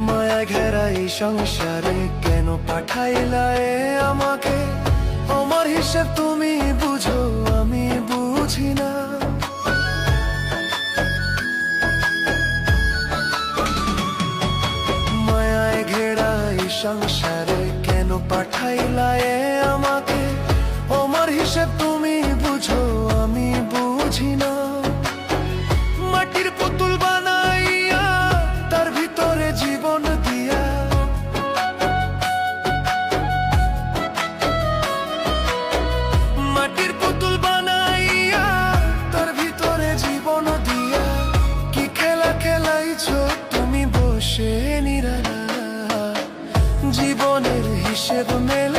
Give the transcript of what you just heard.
মায়া ঘেরা এই সংসারে কেন পাঠাইলা এ আমাকে? আমার হিসেব তুমি বুঝো, আমি বুঝি না। মায়ায় ঘেরা এই সংসারে কেন পাঠাইলা এ আমাকে? আমার হিসেব তুমি বুঝো, আমি বুঝি না। মাটির পুতুল বানাইয়া তার ভিতরে জীবন দিয়া, মাটির পুতুল বানাইয়া তার ভিতরে জীবন দিয়া, কি খেলা খেলাইছো তুমি বসে নিরালা? জীবনের হিসেব মেলা